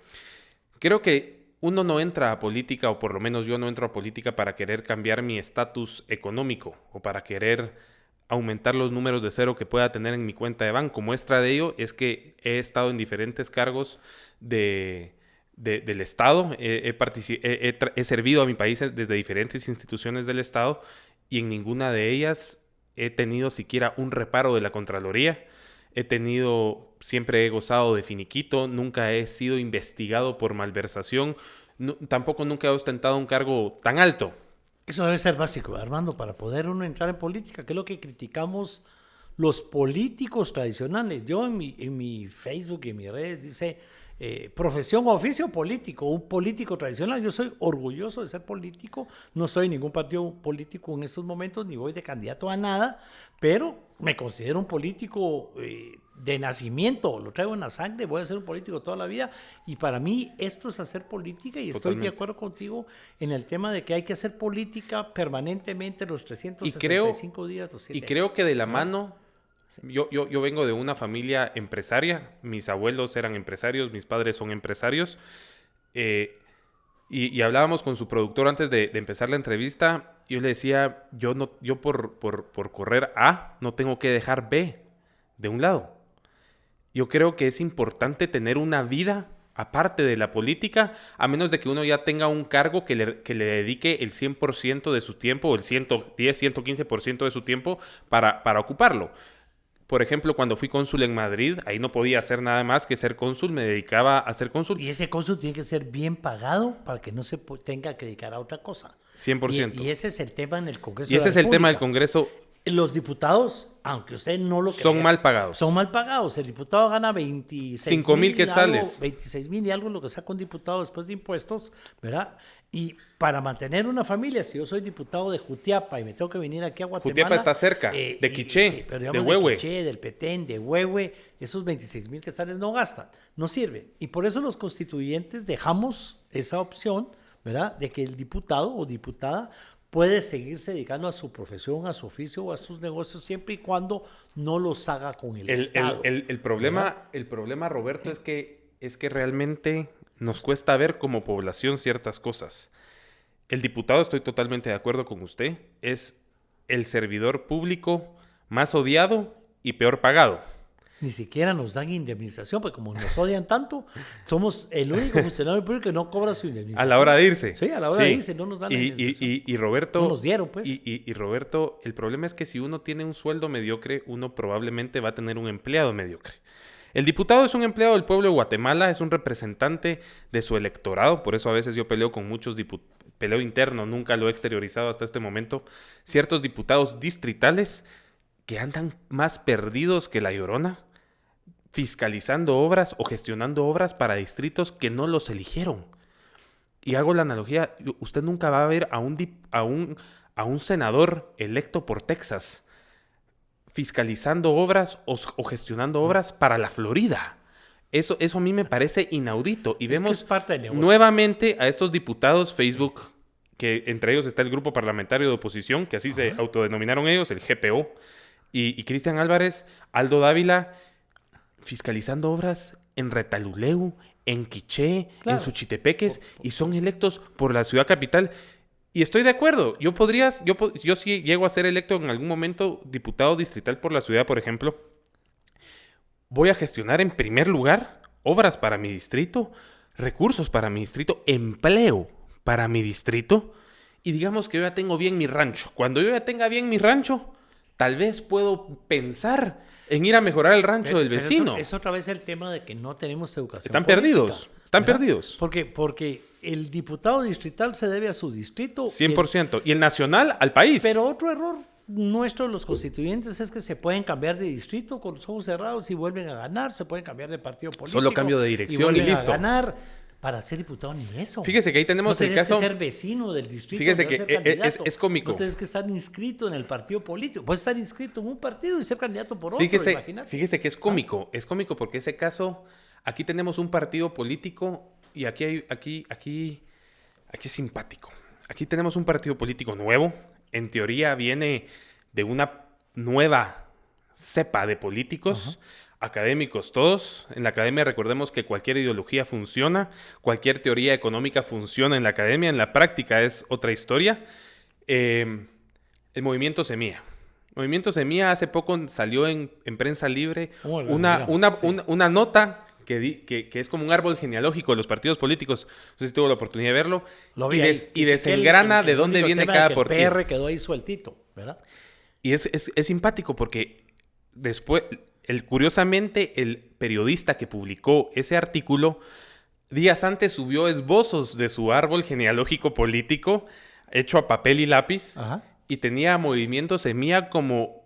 Creo que uno no entra a política, o por lo menos yo no entro a política para querer cambiar mi estatus económico o para querer aumentar los números de cero que pueda tener en mi cuenta de banco. Muestra de ello es que he estado en diferentes cargos del Estado, he servido a mi país desde diferentes instituciones del Estado y en ninguna de ellas he tenido siquiera un reparo de la Contraloría. Siempre he gozado de finiquito, nunca he sido investigado por malversación, tampoco nunca he ostentado un cargo tan alto. Eso debe ser básico, Armando, para poder uno entrar en política, que es lo que criticamos los políticos tradicionales. Yo en mi Facebook y en mis redes dice profesión o oficio político, un político tradicional. Yo soy orgulloso de ser político, no soy ningún partido político en estos momentos, ni voy de candidato a nada, pero me considero un político de nacimiento, lo traigo en la sangre, voy a ser un político toda la vida y para mí esto es hacer política y estoy de acuerdo contigo en el tema de que hay que hacer política permanentemente los 365 días, los 7 Y creo años. que de la mano Yo vengo de una familia empresaria. Mis abuelos eran empresarios, mis padres son empresarios. Y hablábamos con su productor antes de empezar la entrevista. Yo le decía, yo por correr A no tengo que dejar B de un lado. Yo creo que es importante tener una vida aparte de la política, a menos de que uno ya tenga un cargo que le dedique el 100% de su tiempo, o el 110, 115% de su tiempo para ocuparlo. Por ejemplo, cuando fui cónsul en Madrid, ahí no podía hacer nada más que ser cónsul, me dedicaba a ser cónsul. Y ese cónsul tiene que ser bien pagado para que no se tenga que dedicar a otra cosa. 100%. Y ese es el tema en el Congreso. Y ese es el tema del Congreso. Los diputados, aunque usted no lo crea, son mal pagados. Son mal pagados. El diputado gana 5,000 quetzales. 26,000 y algo es lo que saca un diputado después de impuestos, ¿verdad? Y para mantener una familia, si yo soy diputado de Jutiapa y me tengo que venir aquí a Guatemala... Jutiapa está cerca, de Quiché, sí, pero de Huehue. De Quiché, del Petén, de Huehue, esos 26,000 quetzales no gastan, no sirven. Y por eso los constituyentes dejamos esa opción, ¿verdad? De que el diputado o diputada puede seguirse dedicando a su profesión, a su oficio o a sus negocios siempre y cuando no los haga con el Estado. El problema, Roberto, es que realmente nos cuesta ver como población ciertas cosas. El diputado, estoy totalmente de acuerdo con usted, es el servidor público más odiado y peor pagado. Ni siquiera nos dan indemnización, porque como nos odian tanto, somos el único funcionario público que no cobra su indemnización. A la hora de irse. Sí, a la hora de irse, no nos dan la indemnización. Y Roberto... No nos dieron, pues. Y Roberto, el problema es que si uno tiene un sueldo mediocre, uno probablemente va a tener un empleado mediocre. El diputado es un empleado del pueblo de Guatemala, es un representante de su electorado, por eso a veces yo peleo con muchos peleo interno, nunca lo he exteriorizado hasta este momento, ciertos diputados distritales que andan más perdidos que la Llorona, fiscalizando obras o gestionando obras para distritos que no los eligieron. Y hago la analogía, usted nunca va a ver a un senador electo por Texas fiscalizando obras o gestionando obras para la Florida. Eso a mí me parece inaudito. Y vemos nuevamente a estos diputados Facebook, que entre ellos está el Grupo Parlamentario de Oposición, que así se autodenominaron ellos, el GPO, y Cristian Álvarez, Aldo Dávila, fiscalizando obras en Retaluleu, en Quiché, en Suchitepeques, y son electos por la ciudad capital. Y estoy de acuerdo. Yo si llego a ser electo en algún momento diputado distrital por la ciudad, por ejemplo, voy a gestionar en primer lugar obras para mi distrito, recursos para mi distrito, empleo para mi distrito. Y digamos que yo ya tengo bien mi rancho. Cuando yo ya tenga bien mi rancho, tal vez puedo pensar en ir a mejorar el rancho del vecino. Es otra vez el tema de que no tenemos educación Están política, perdidos. Están perdidos. Porque el diputado distrital se debe a su distrito. 100%. Y el nacional al país. Pero otro error nuestro, los constituyentes, es que se pueden cambiar de distrito con los ojos cerrados y vuelven a ganar. Se pueden cambiar de partido político. Solo cambio de dirección y listo. A ganar. Para ser diputado ni eso. Fíjese que ahí tenemos el caso... No tienes que ser vecino del distrito. Fíjese que es cómico. No tienes que estar inscrito en el partido político. Puedes estar inscrito en un partido y ser candidato por otro, imagínate. Fíjese que es cómico. Es cómico porque ese caso... Aquí tenemos un partido político y aquí es simpático. Aquí tenemos un partido político nuevo. En teoría viene de una nueva cepa de políticos... académicos todos. En la academia recordemos que cualquier ideología funciona, cualquier teoría económica funciona en la academia, en la práctica es otra historia. El movimiento Semilla. El movimiento Semilla hace poco salió en Prensa Libre una nota que es como un árbol genealógico de los partidos políticos. No sé si tuvo la oportunidad de verlo. Y desengrana de dónde viene cada partido. El PR quedó ahí sueltito, ¿verdad? Y es simpático porque después... Curiosamente, el periodista que publicó ese artículo días antes subió esbozos de su árbol genealógico político hecho a papel y lápiz. Ajá. Y tenía Movimiento Semilla como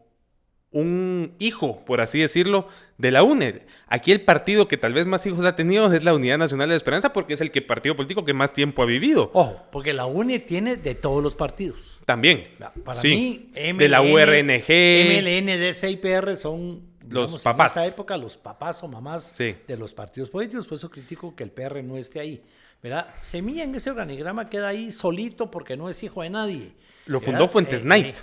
un hijo, por así decirlo, de la UNE. Aquí el partido que tal vez más hijos ha tenido es la Unidad Nacional de Esperanza porque es el partido político que más tiempo ha vivido. Ojo, porque la UNE tiene de todos los partidos. También. Para mí, MLN, de la URNG. MLN, DC y PR son... Los papás. En esta época, los papás o mamás de los partidos políticos. Por eso critico que el PR no esté ahí. ¿Verdad? Semilla en ese organigrama queda ahí solito porque no es hijo de nadie. Lo fundó Fuentes Knight.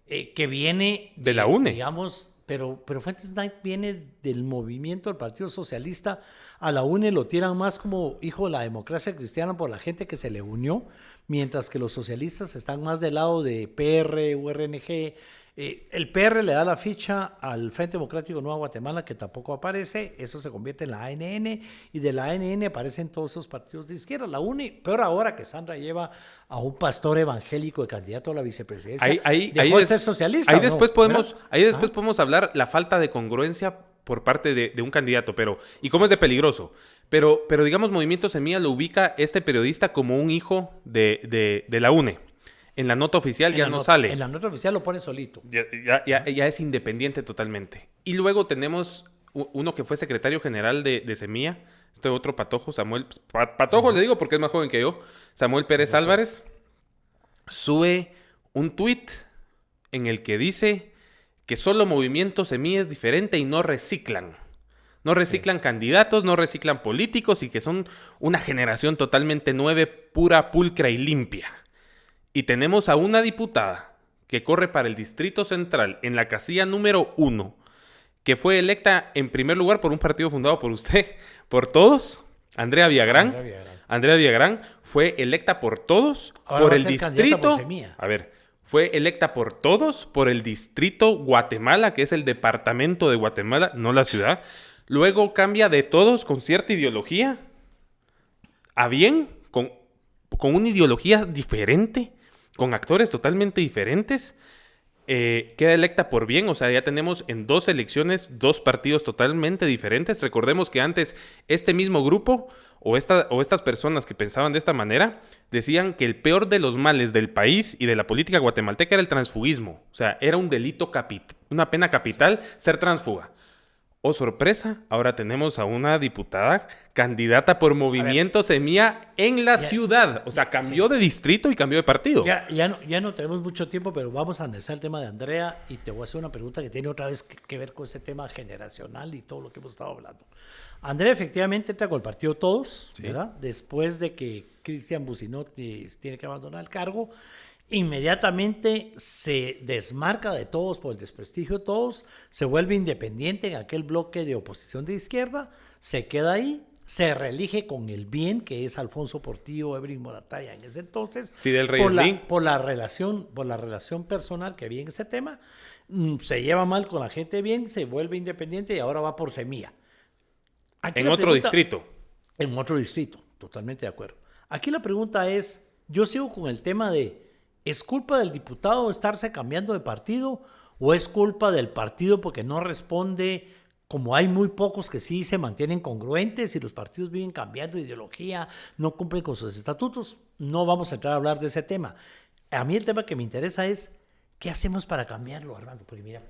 Que viene de la UNE. Digamos, pero Fuentes Knight viene del movimiento del Partido Socialista. A la UNE lo tiran más como hijo de la democracia cristiana por la gente que se le unió, mientras que los socialistas están más del lado de PR, URNG. El PR le da la ficha al Frente Democrático Nueva Guatemala, que tampoco aparece. Eso se convierte en la ANN, y de la ANN aparecen todos esos partidos de izquierda. La UNE, peor ahora que Sandra lleva a un pastor evangélico de candidato a la vicepresidencia, dejó de ser socialista. Ahí después podemos hablar la falta de congruencia por parte de un candidato, y cómo es de peligroso. Pero digamos, Movimiento Semilla lo ubica este periodista como un hijo de la UNE. En la nota oficial ya no sale. En la nota oficial lo pone solito. Ya es independiente totalmente. Y luego tenemos uno que fue secretario general de Semilla, este otro patojo, Samuel. Patojo le digo porque es más joven que yo. Samuel Pérez Álvarez sube un tuit en el que dice que solo Movimiento Semilla es diferente y no reciclan. No reciclan candidatos, no reciclan políticos, y que son una generación totalmente nueva, pura, pulcra y limpia. Y tenemos a una diputada que corre para el Distrito Central en la casilla número 1, que fue electa en primer lugar por un partido fundado por usted, por todos, Andrea Villagrán. Andrea Villagrán fue electa por todos, por el distrito. Fue electa por todos, por el Distrito Guatemala, que es el departamento de Guatemala, no la ciudad. Luego cambia de todos con cierta ideología a bien, con una ideología diferente, con actores totalmente diferentes, queda electa por bien. O sea, ya tenemos en 2 elecciones 2 partidos totalmente diferentes. Recordemos que antes este mismo grupo o estas personas que pensaban de esta manera decían que el peor de los males del país y de la política guatemalteca era el transfugismo. O sea, era un delito una pena capital ser transfuga. Oh, sorpresa, ahora tenemos a una diputada candidata por Movimiento Semilla en la ciudad. O sea, cambió de distrito y cambió de partido. Ya no tenemos mucho tiempo, pero vamos a analizar el tema de Andrea, y te voy a hacer una pregunta que tiene otra vez que ver con ese tema generacional y todo lo que hemos estado hablando. Andrea efectivamente entra con el partido Todos, ¿verdad? Después de que Cristian Bucinot tiene que abandonar el cargo. Inmediatamente se desmarca de Todos por el desprestigio de Todos, se vuelve independiente en aquel bloque de oposición de izquierda, se queda ahí, se reelige con el bien, que es Alfonso Portillo, Evelyn Morataya en ese entonces, Fidel Reyes por la relación personal que había en ese tema. Se lleva mal con la gente bien, se vuelve independiente y ahora va por Semilla. En otro distrito. En otro distrito, totalmente de acuerdo. Aquí la pregunta es, yo sigo con el tema de, ¿es culpa del diputado estarse cambiando de partido, o es culpa del partido porque no responde? Como hay muy pocos que sí se mantienen congruentes y los partidos viven cambiando de ideología, no cumplen con sus estatutos, no vamos a entrar a hablar de ese tema. A mí el tema que me interesa es, ¿qué hacemos para cambiarlo, Armando? Porque mira,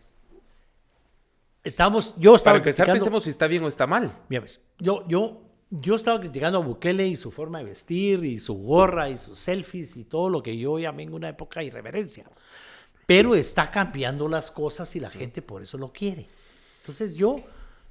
para empezar, pensemos si está bien o está mal. Mira, yo estaba criticando a Bukele y su forma de vestir y su gorra y sus selfies y todo lo que yo llamé en una época de irreverencia. Pero está cambiando las cosas y la gente por eso lo quiere. Entonces yo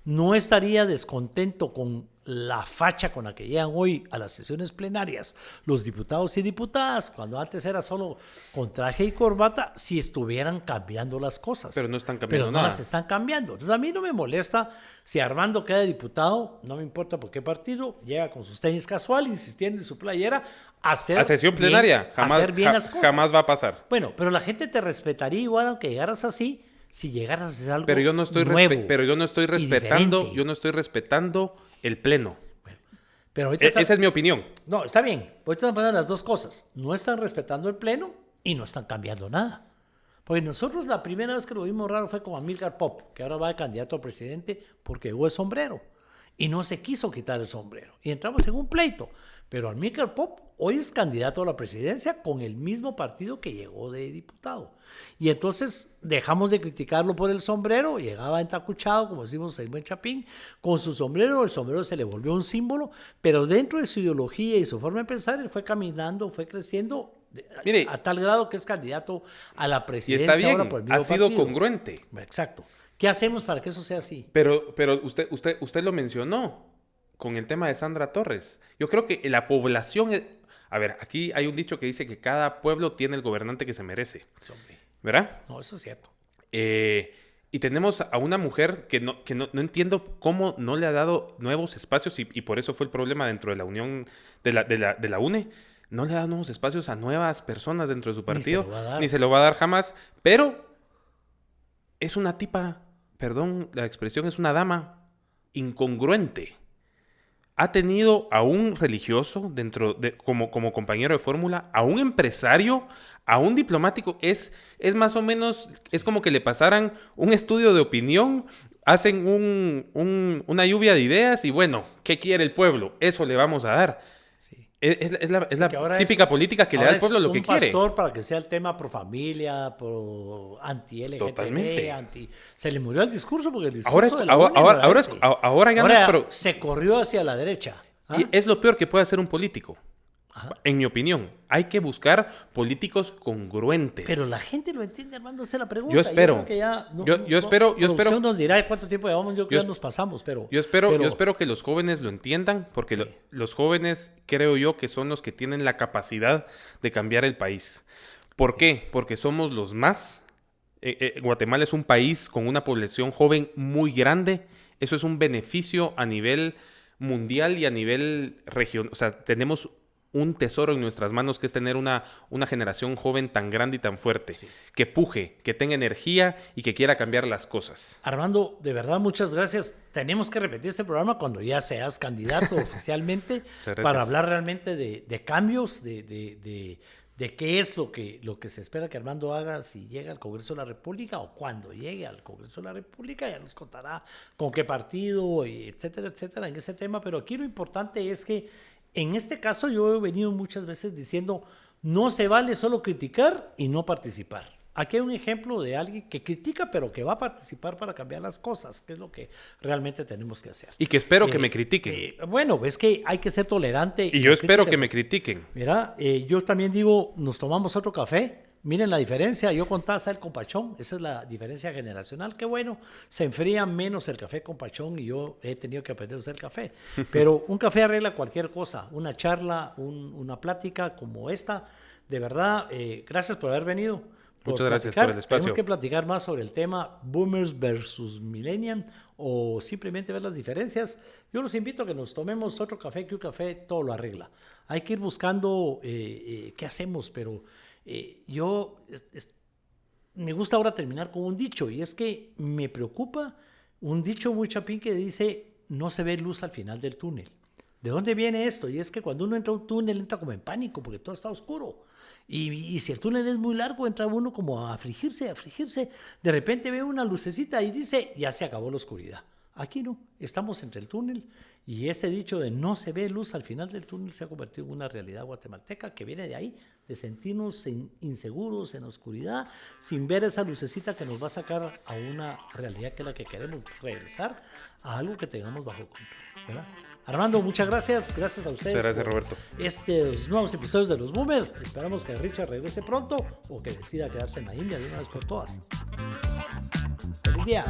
no estaría descontento con la facha con la que llegan hoy a las sesiones plenarias los diputados y diputadas, cuando antes era solo con traje y corbata, si estuvieran cambiando las cosas. Pero no están cambiando nada. Pero no las están cambiando. Entonces a mí no me molesta si Armando queda diputado, no me importa por qué partido, llega con sus tenis casual, insistiendo en su playera, a sesión plenaria. Jamás va a pasar. Bueno, pero la gente te respetaría igual aunque llegaras así, si llegaras a hacer algo pero yo no estoy nuevo respetando el pleno. Bueno, pero esa es mi opinión. No, está bien. Ahorita están pasando las dos cosas. No están respetando el pleno y no están cambiando nada. Porque nosotros la primera vez que lo vimos raro fue con Amílcar Pop, que ahora va de candidato a presidente porque llegó el sombrero. Y no se quiso quitar el sombrero. Y entramos en un pleito. Pero Amílcar Pop hoy es candidato a la presidencia con el mismo partido que llegó de diputado. Y entonces dejamos de criticarlo por el sombrero, llegaba entacuchado, como decimos en buen chapín, con su sombrero, el sombrero se le volvió un símbolo, pero dentro de su ideología y su forma de pensar, él fue caminando, fue creciendo, a tal grado que es candidato a la presidencia. Y está bien, ahora por el mismo ha sido partido. congruente. Exacto. ¿Qué hacemos para que eso sea así? Pero usted lo mencionó con el tema de Sandra Torres. Yo creo que la población... A ver, aquí hay un dicho que dice que cada pueblo tiene el gobernante que se merece. ¿Verdad? No, eso es cierto. Y tenemos a una mujer que no entiendo cómo no le ha dado nuevos espacios y por eso fue el problema dentro de la unión de la UNE. No le da nuevos espacios a nuevas personas dentro de su partido. Ni se lo va a dar jamás. Pero es una tipa, perdón la expresión, es una dama incongruente. Ha tenido a un religioso como compañero de fórmula, a un empresario, a un diplomático. Es más o menos, es como que le pasaran un estudio de opinión, hacen una lluvia de ideas y bueno, ¿qué quiere el pueblo? Eso le vamos a dar. Sí. Es la típica política que le da al pueblo lo que quiere. Un pastor para que sea el tema pro familia, pro anti-LGTB, se le murió el discurso porque el discurso ahora ya no es se corrió hacia la derecha. ¿Ah? Y es lo peor que puede hacer un político. Ajá. En mi opinión, hay que buscar políticos congruentes. Pero la gente lo entiende, Armando, esa es la pregunta. Yo espero. Yo espero. Nos dirá cuánto tiempo llevamos, ya nos pasamos, pero. Yo espero que los jóvenes lo entiendan, porque sí. Los jóvenes creo yo que son los que tienen la capacidad de cambiar el país. ¿Por qué? Porque somos los más. Guatemala es un país con una población joven muy grande. Eso es un beneficio a nivel mundial y a nivel regional. O sea, tenemos un tesoro en nuestras manos que es tener una generación joven tan grande y tan fuerte, sí, que puje, que tenga energía y que quiera cambiar las cosas. Armando, de verdad, muchas gracias. Tenemos que repetir este programa cuando ya seas candidato oficialmente para hablar realmente de cambios, de qué es lo que se espera que Armando haga si llega al Congreso de la República o cuando llegue al Congreso de la República. Ya nos contará con qué partido, etcétera, etcétera, en ese tema. Pero aquí lo importante es que en este caso yo he venido muchas veces diciendo, no se vale solo criticar y no participar. Aquí hay un ejemplo de alguien que critica, pero que va a participar para cambiar las cosas, que es lo que realmente tenemos que hacer. Y que espero que me critiquen. Bueno, es que hay que ser tolerante. Y yo espero que me critiquen. Mira, yo también digo, nos tomamos otro café. Miren la diferencia, yo con taza el compachón, esa es la diferencia generacional. Qué bueno, se enfría menos el café compachón y yo he tenido que aprender a usar el café. Pero un café arregla cualquier cosa, una charla, una plática como esta. De verdad, gracias por haber venido. Muchas gracias por el espacio. Tenemos que platicar más sobre el tema Boomers versus Millennial o simplemente ver las diferencias. Yo los invito a que nos tomemos otro café, que un café todo lo arregla. Hay que ir buscando qué hacemos, pero me gusta ahora terminar con un dicho, y es que me preocupa un dicho muy chapín que dice, no se ve luz al final del túnel. ¿De dónde viene esto? Y es que cuando uno entra a un túnel entra como en pánico porque todo está oscuro. Y si el túnel es muy largo, entra uno como a afligirse. De repente ve una lucecita y dice, ya se acabó la oscuridad. Aquí no, estamos entre el túnel. Y ese dicho de no se ve luz al final del túnel se ha convertido en una realidad guatemalteca que viene de ahí, de sentirnos inseguros en la oscuridad, sin ver esa lucecita que nos va a sacar a una realidad que es la que queremos, regresar a algo que tengamos bajo control, ¿verdad? Armando, muchas gracias. Gracias a ustedes. Muchas gracias, Roberto. Estos nuevos episodios de Los Boomers. Esperamos que Richard regrese pronto o que decida quedarse en la India de una vez por todas. ¡Feliz día!